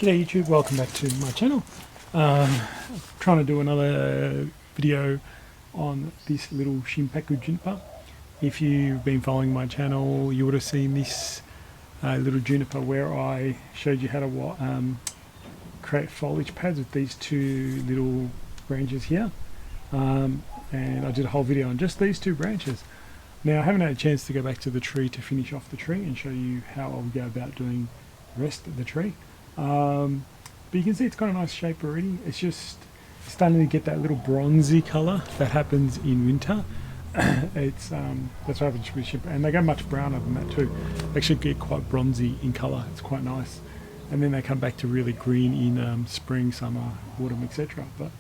G'day YouTube, welcome back to my channel. I'm trying to do another video on this little shimpaku juniper. If you've been following my channel, you would have seen this little juniper where I showed you how to create foliage pads with these two little branches here. And I did a whole video on just these two branches. Now I haven't had a chance to go back to the tree to finish off the tree and show you how I'll go about doing the rest of the tree. But you can see it's got a nice shape already. It's just starting to get that little bronzy colour that happens in winter. That's what happens with ship, and they go much browner than that too. They actually get quite bronzy in colour. It's quite nice, and then they come back to really green in spring, summer, autumn, etc. But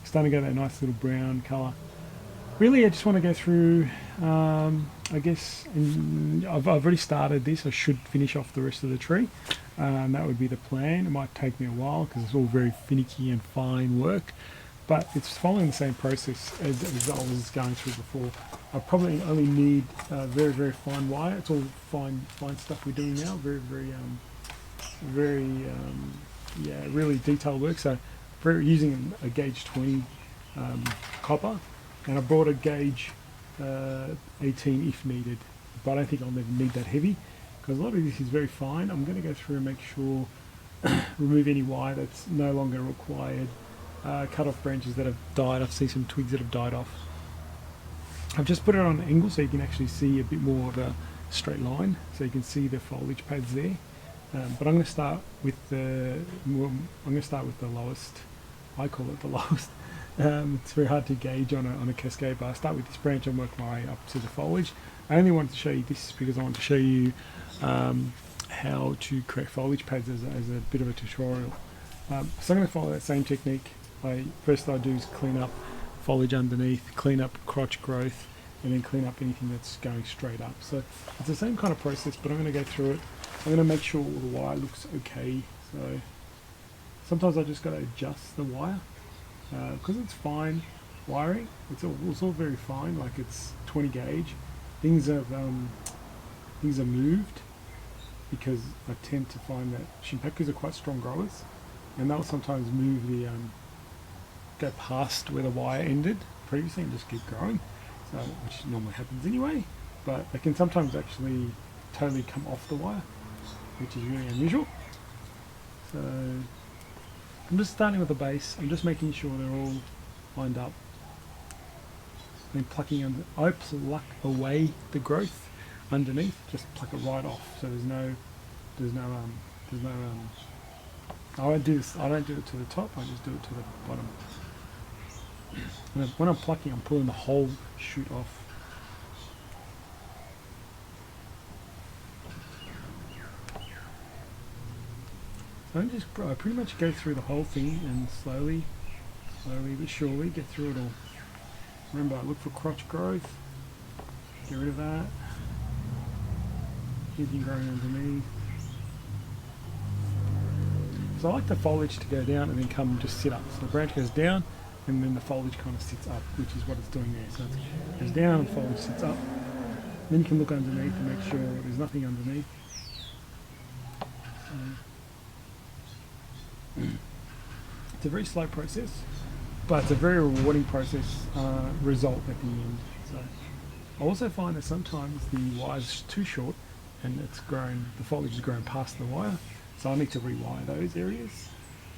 it's starting to get that nice little brown colour. Really, I just want to go through. I guess I've already started this. I should finish off the rest of the tree. That would be the plan. It might take me a while because it's all very finicky and fine work, but it's following the same process as I was going through before. I probably only need very, very fine wire. It's all fine stuff we're doing now. Yeah, really detailed work. So using a gauge 20 copper, and I brought a gauge 18 if needed, but I don't think I'll never need that heavy because a lot of this is very fine. I'm going to go through and make sure remove any wire that's no longer required, cut off branches that have died. I've seen some twigs that have died off. I've just put it on an angle so you can actually see a bit more of a straight line, so you can see the foliage pads there. But I'm going to start with the lowest. I call it the lowest. It's very hard to gauge on a cascade bar. I start with this branch and work my way up to the foliage. I only wanted to show you this because I want to show you how to create foliage pads as a bit of a tutorial. So I'm going to follow that same technique. First I do is clean up foliage underneath, clean up crotch growth, and then clean up anything that's going straight up. So it's the same kind of process, but I'm going to go through it. I'm going to make sure the wire looks okay. So sometimes I just got to adjust the wire. Because it's fine wiring, it's all very fine, like it's 20 gauge. Things are moved because I tend to find that shimpakus are quite strong growers, and they'll sometimes move go past where the wire ended previously and just keep growing, so which normally happens anyway. But they can sometimes actually totally come off the wire, which is really unusual. So I'm just starting with the base. I'm just making sure they're all lined up. Then plucking under. I pluck away the growth underneath. Just pluck it right off. So I don't do this. I don't do it to the top. I just do it to the bottom. And when I'm plucking, I'm pulling the whole shoot off. I pretty much go through the whole thing and slowly but surely get through it all. Remember, I look for crotch growth, get rid of that, anything growing underneath. So I like the foliage to go down and then come and just sit up. So the branch goes down and then the foliage kind of sits up, which is what it's doing there. So it goes down and the foliage sits up. Then you can look underneath and make sure there's nothing underneath. It's a very slow process, but it's a very rewarding process result at the end. So I also find that sometimes the wire's too short and the foliage has grown past the wire, so I need to rewire those areas.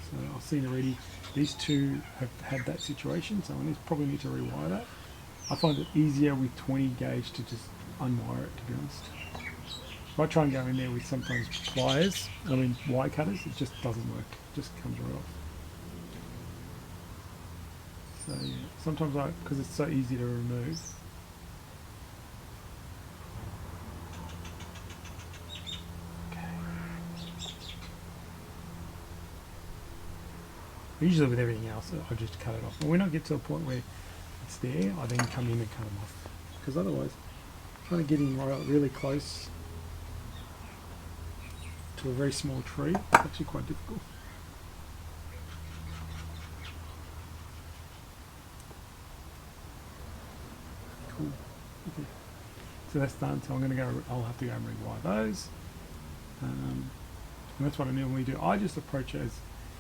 So I've seen already these two have had that situation, so I probably need to rewire that. I find it easier with 20 gauge to just unwire it, to be honest. If I try and go in there with sometimes wire cutters, it just doesn't work. It just comes right off. So yeah, sometimes because it's so easy to remove. Okay. Usually with everything else, I just cut it off. And when I get to a point where it's there, I then come in and cut them off. Because otherwise, trying to get in really close to a very small tree, it's actually quite difficult. Cool. Okay. So that's done. So I'll have to go and rewire those. And that's what I normally do. I just approach it as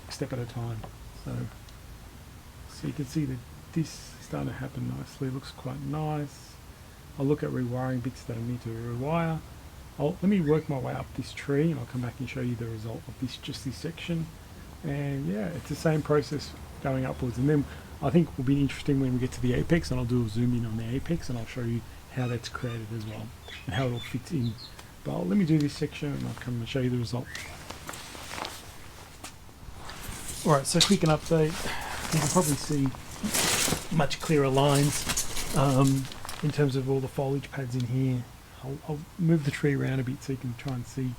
a step at a time. So you can see that this is starting to happen nicely. It looks quite nice. I'll look at rewiring bits that I need to rewire. Let me work my way up this tree and I'll come back and show you the result of just this section. And yeah, it's the same process going upwards. And then I think will be interesting when we get to the apex, and I'll do a zoom in on the apex and I'll show you how that's created as well and how it all fits in. But let me do this section and I'll come and show you the result. Alright, so quick an update. You can probably see much clearer lines in terms of all the foliage pads in here. I'll move the tree around a bit so you can try and see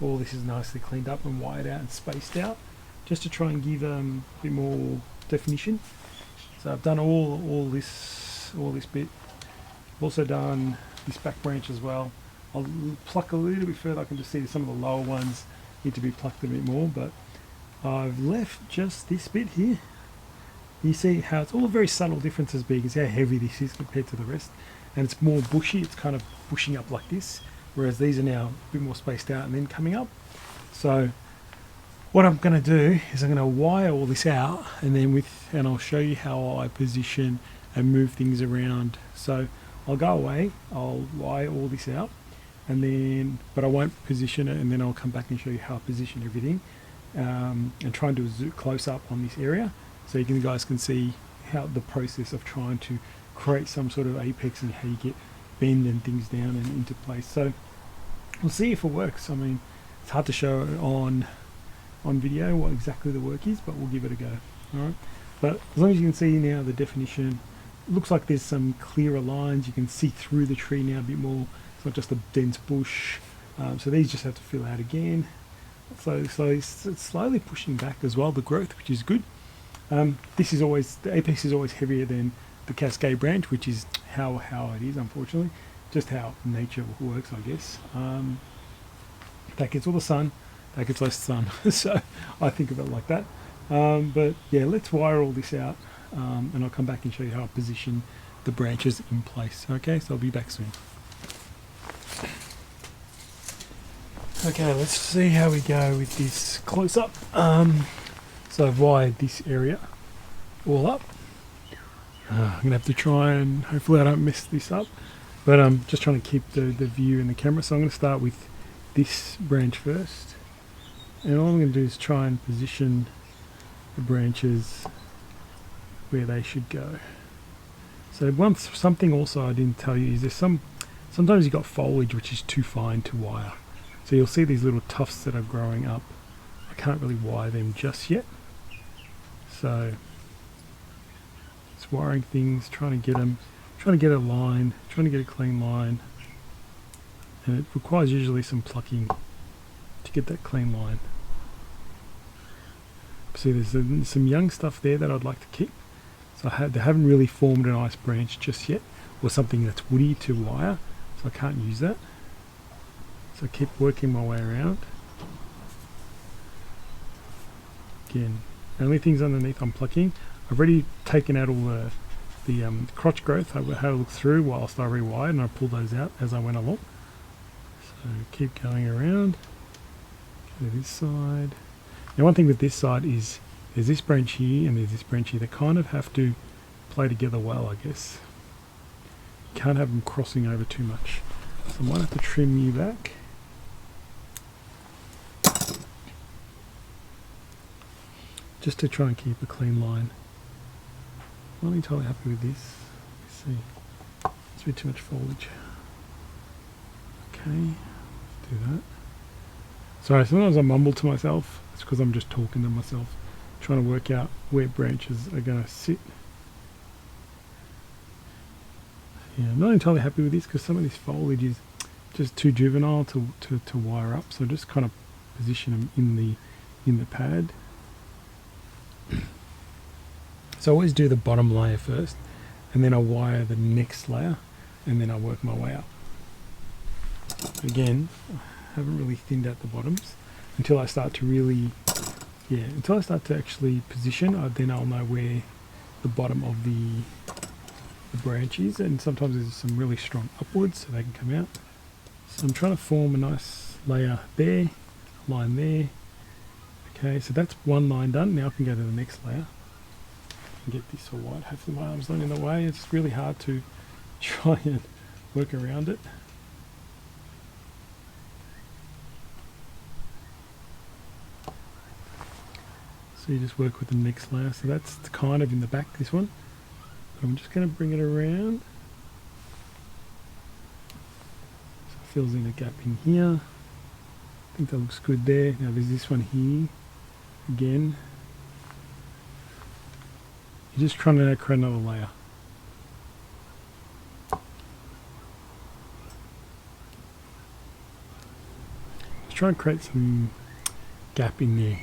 all this is nicely cleaned up and wired out and spaced out, just to try and give a bit more definition. So I've done all this bit. I've also done this back branch as well. I'll pluck a little bit further. I can just see that some of the lower ones need to be plucked a bit more, but I've left just this bit here. You see how it's all very subtle differences, but you can see how heavy this is compared to the rest. And it's more bushy, it's kind of bushing up like this, whereas these are now a bit more spaced out and then coming up. So what I'm going to do is I'm going to wire all this out, and then and I'll show you how I position and move things around. So I'll go away, I'll wire all this out, and then, but I won't position it, and then I'll come back and show you how I position everything, and try and do a zoom close up on this area so you guys can see how the process of trying to create some sort of apex and how you get bend and things down and into place. So we'll see if it works. I mean, it's hard to show on video what exactly the work is, but we'll give it a go. Alright, but as long as you can see now the definition, it looks like there's some clearer lines. You can see through the tree now a bit more. It's not just a dense bush. So these just have to fill out again. So it's slowly pushing back as well, the growth, which is good. This is always, the apex is always heavier than the cascade branch, which is how it is, unfortunately, just how nature works, I guess. That gets all the sun, that gets less sun. So I think of it like that. But yeah, let's wire all this out, and I'll come back and show you how I position the branches in place. Okay, so I'll be back soon. Okay, let's see how we go with this close up. So I've wired this area all up. I'm gonna have to try and hopefully I don't mess this up, but I'm just trying to keep the view in the camera. So I'm going to start with this branch first, and all I'm going to do is try and position the branches where they should go. So something also I didn't tell you is sometimes you've got foliage which is too fine to wire. So you'll see these little tufts that are growing up. I can't really wire them just yet. So it's wiring things, trying to get a line, trying to get a clean line, and it requires usually some plucking to get that clean line. See, there's some young stuff there that I'd like to keep. So they haven't really formed a nice branch just yet, or something that's woody to wire, so I can't use that. So I keep working my way around. Again, only things underneath I'm plucking. I've already taken out all the crotch growth. I had a look through whilst I rewired, and I pulled those out as I went along. So keep going around. Go to this side. Now one thing with this side is there's this branch here and there's this branch here. They kind of have to play together well, I guess. You can't have them crossing over too much. So I might have to trim you back. Just to try and keep a clean line. I'm not entirely happy with this. Let's see. It's a bit too much foliage. Okay, let's do that. Sorry, sometimes I mumble to myself. It's because I'm just talking to myself, trying to work out where branches are going to sit. Yeah, I'm not entirely happy with this because some of this foliage is just too juvenile to wire up. So just kind of position them in the pad. So I always do the bottom layer first, and then I wire the next layer, and then I work my way up. Again, I haven't really thinned out the bottoms until I start to really, until I start to actually position. Then I'll know where the bottom of the branch is, and sometimes there's some really strong upwards, so they can come out. So I'm trying to form a nice layer there, line there, Okay, so that's one line done. Now I can go to the next layer and get this all white. Hopefully my arm's not in the way. It's really hard to try and work around it. So you just work with the next layer. So that's kind of in the back, this one. I'm just going to bring it around. So it fills in a gap in here. I think that looks good there. Now there's this one here. Again. You're just trying to create another layer. Just try and create some gap in there.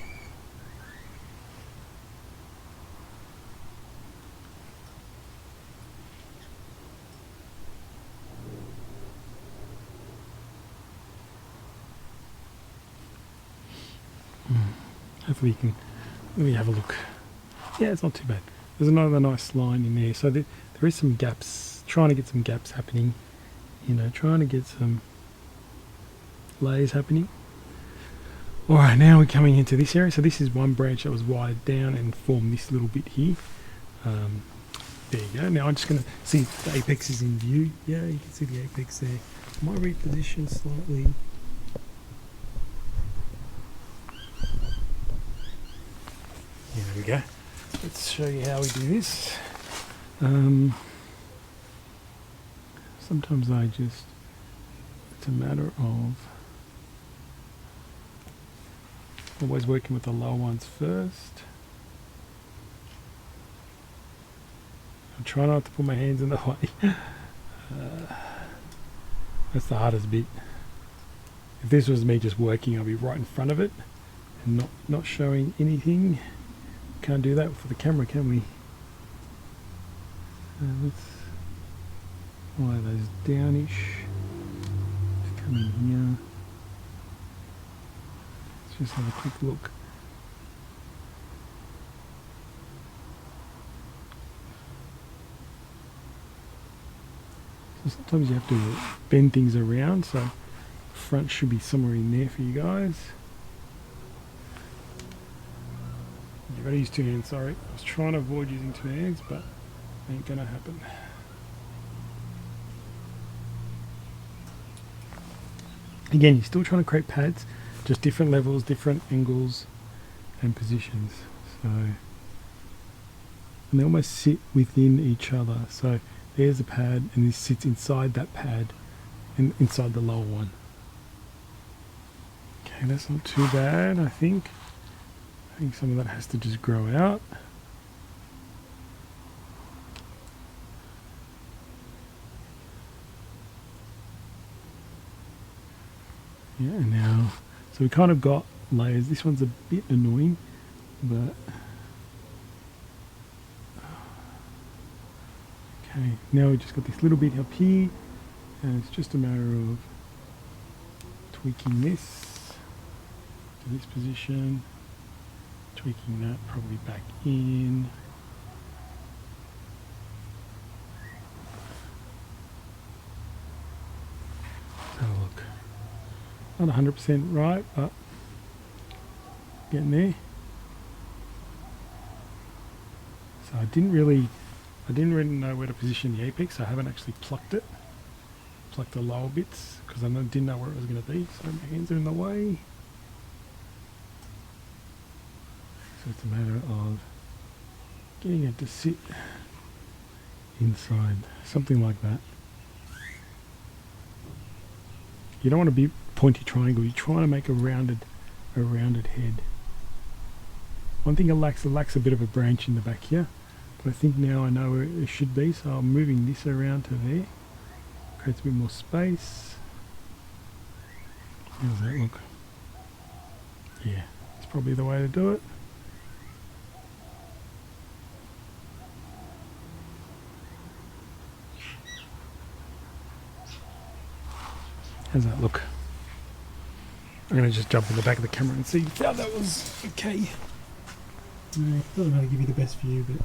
Hopefully you can really have a look. Yeah, it's not too bad. There's another nice line in there. So there is some gaps, trying to get some gaps happening. You know, trying to get some layers happening. Alright, now we're coming into this area. So this is one branch that was wired down and formed this little bit here. There you go. Now I'm just going to see if the apex is in view. Yeah, you can see the apex there. I might reposition slightly. There we go. Let's show you how we do this. Sometimes it's a matter of always working with the lower ones first. I'll try not to put my hands in the way. That's the hardest bit. If this was me just working, I'd be right in front of it and not showing anything. Can't do that for the camera, can we? Let's lay those downish. Just come in here. Let's just have a quick look. So sometimes you have to bend things around, so the front should be somewhere in there for you guys. You've got to use two hands, sorry. I was trying to avoid using two hands, but ain't gonna happen. Again, you're still trying to create pads, just different levels, different angles and positions. So, and they almost sit within each other. So there's a pad and this sits inside that pad and inside the lower one. Okay, that's not too bad, I think. I think some of that has to just grow out. Yeah, and now, so we kind of got layers. This one's a bit annoying, but okay, now we just got this little bit up here, and it's just a matter of tweaking this to this position. Tweaking that probably back in. Let's have a look. Not 100% right, but getting there. So I didn't really know where to position the apex. So I haven't actually plucked it. Plucked the lower bits because I didn't know where it was going to be. So my hands are in the way. So it's a matter of getting it to sit inside, something like that. You don't want to be pointy triangle, you're trying to make a rounded head. One thing it lacks a bit of a branch in the back here, but I think now I know where it should be, so I'm moving this around to there. Creates a bit more space. How does that look? Yeah, it's probably the way to do it. How's that look? I'm going to just jump in the back of the camera and see how that was okay. No, doesn't really give you the best view, but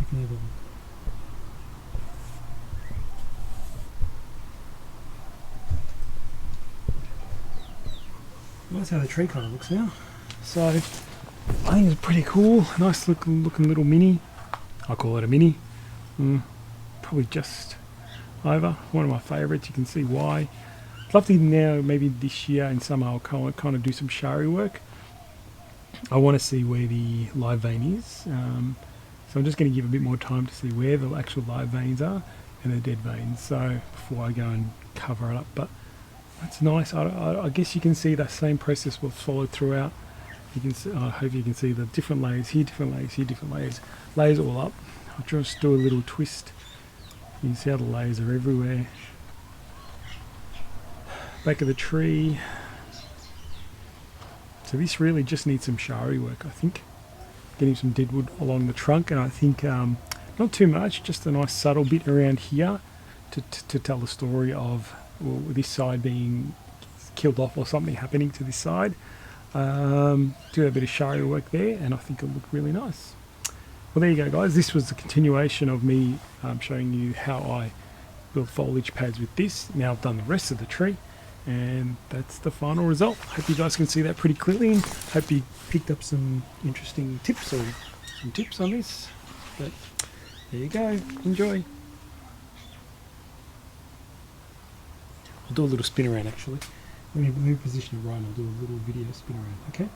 I can have a look. Well, that's how the tree kind of looks now. So I think it's pretty cool. Nice looking little mini. I call it a mini. Probably just over. One of my favourites. You can see why. I'd love to now, maybe this year in summer, I'll kind of do some shari work. I want to see where the live vein is. So I'm just going to give a bit more time to see where the actual live veins are and the dead veins. So before I go and cover it up, but that's nice. I guess you can see that same process will follow throughout. You can see, I hope you can see the different layers here, different layers here, different layers all up. I'll just do a little twist. You can see how the layers are everywhere. Back of the tree. So this really just needs some shari work, I think. Getting some deadwood along the trunk, and I think not too much, just a nice subtle bit around here to tell the story of this side being killed off or something happening to this side. Do a bit of shari work there, and I think it'll look really nice. Well, there you go, guys. This was the continuation of me showing you how I build foliage pads with this. Now I've done the rest of the tree, and that's the final result. Hope you guys can see that pretty clearly, and hope you picked up some interesting tips or some tips on this. But there you go. Enjoy. I'll do a little spin around actually. Let me position it right and I'll do a little video spin around, okay?